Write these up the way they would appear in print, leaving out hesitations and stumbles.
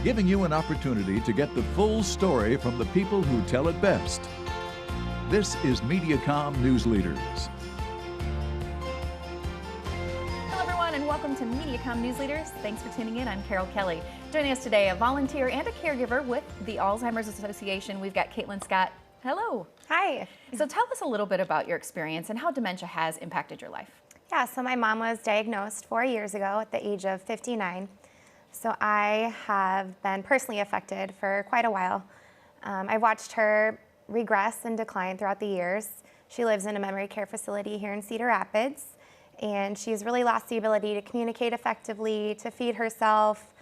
giving you an opportunity to get the full story from the people who tell it best. This is Mediacom News Leaders. Hello everyone and welcome to Mediacom News Leaders. Thanks for tuning in. I'm Carol Kelly. Joining us today, a volunteer and a caregiver with the Alzheimer's Association, we've got Kaitlin Scott. Hello. Hi. So tell us a little bit about your experience and how dementia has impacted your life. Yeah, so my mom was diagnosed 4 years ago at the age of 59. So I have been personally affected for quite a while. I've watched her regress and decline throughout the years. She lives in a memory care facility here in Cedar Rapids, and she's really lost the ability to communicate effectively, to feed herself,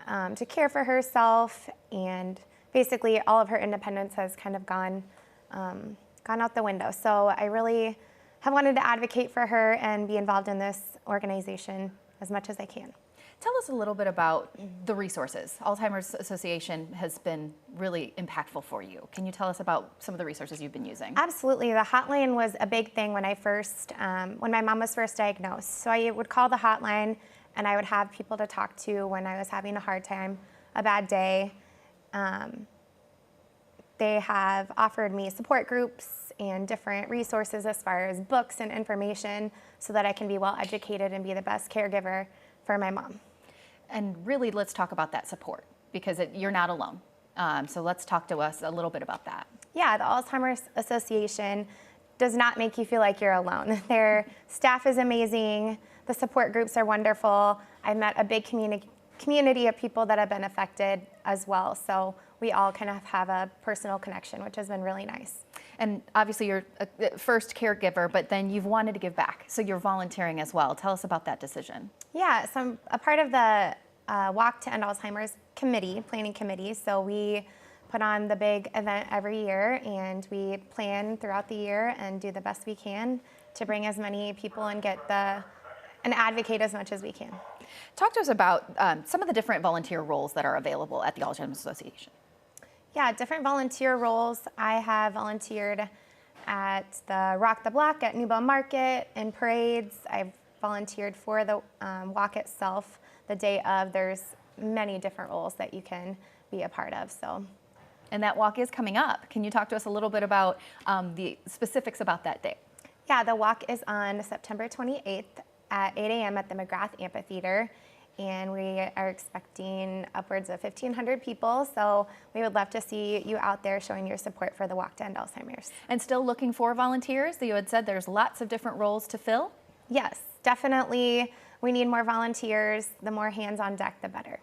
to care for herself, and basically all of her independence has kind of gone out the window. So I really have wanted to advocate for her and be involved in this organization as much as I can. Tell us a little bit about the resources. Alzheimer's Association has been really impactful for you. Can you tell us about some of the resources you've been using? Absolutely. The hotline was a big thing when when my mom was first diagnosed. So I would call the hotline and I would have people to talk to when I was having a hard time, a bad day. They have offered me support groups and different resources as far as books and information so that I can be well educated and be the best caregiver for my mom. And really, let's talk about that support because you're not alone. So let's talk to us a little bit about that. Yeah, the Alzheimer's Association does not make you feel like you're alone. Their staff is amazing. The support groups are wonderful. I've met a big community of people that have been affected as well. So we all kind of have a personal connection, which has been really nice. And obviously you're a first caregiver, but then you've wanted to give back. So you're volunteering as well. Tell us about that decision. Yeah, so I'm a part of the Walk to End Alzheimer's planning committee. So we put on the big event every year and we plan throughout the year and do the best we can to bring as many people and and advocate as much as we can. Talk to us about some of the different volunteer roles that are available at the Alzheimer's Association. Yeah, different volunteer roles. I have volunteered at the Rock the Block at Newbell Market and parades. I've volunteered for the walk itself the day of. There's many different roles that you can be a part of. And that walk is coming up. Can you talk to us a little bit about the specifics about that day? Yeah, the walk is on September 28th at 8 a.m. at the McGrath Amphitheater. And we are expecting upwards of 1,500 people. So we would love to see you out there showing your support for the Walk to End Alzheimer's. And still looking for volunteers? You had said there's lots of different roles to fill? Yes, definitely. We need more volunteers. The more hands on deck, the better.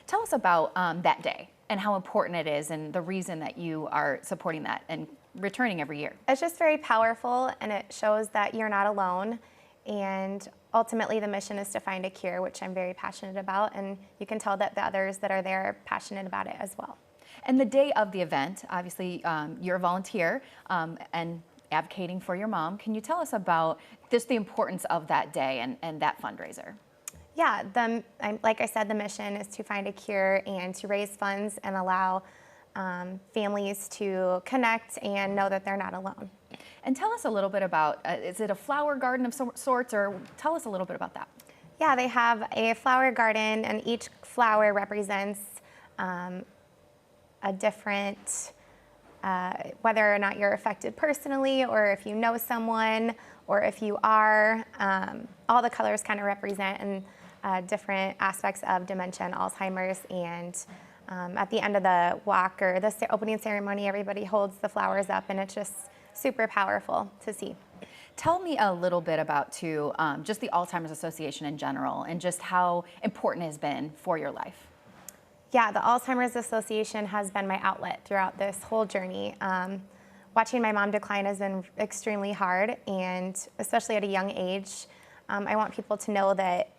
Tell us about that day and how important it is and the reason that you are supporting that and returning every year. It's just very powerful and it shows that you're not alone. And ultimately the mission is to find a cure, which I'm very passionate about, and you can tell that the others that are there are passionate about it as well. And the day of the event, obviously you're a volunteer and advocating for your mom. Can you tell us about just the importance of that day and that fundraiser? Yeah, like I said, the mission is to find a cure and to raise funds and allow families to connect and know that they're not alone. And tell us a little bit about, is it a flower garden of sorts, or tell us a little bit about that? Yeah, they have a flower garden, and each flower represents a different, whether or not you're affected personally, or if you know someone, or if you are, all the colors kind of represent different aspects of dementia and Alzheimer's. And at the end of the walk or the opening ceremony, everybody holds the flowers up, and it's just super powerful to see. Tell me a little bit about just the Alzheimer's Association in general and just how important it has been for your life. Yeah, the Alzheimer's Association has been my outlet throughout this whole journey. Watching my mom decline has been extremely hard, and especially at a young age. I want people to know that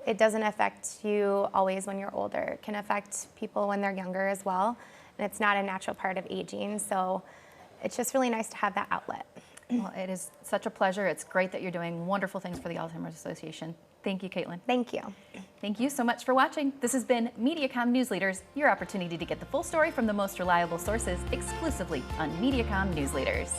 it doesn't affect you always when you're older. It can affect people when they're younger as well, and it's not a natural part of aging. So it's just really nice to have that outlet. Well, it is such a pleasure. It's great that you're doing wonderful things for the Alzheimer's Association. Thank you, Kaitlin. Thank you. Thank you so much for watching. This has been Mediacom News Leaders, your opportunity to get the full story from the most reliable sources exclusively on Mediacom News Leaders.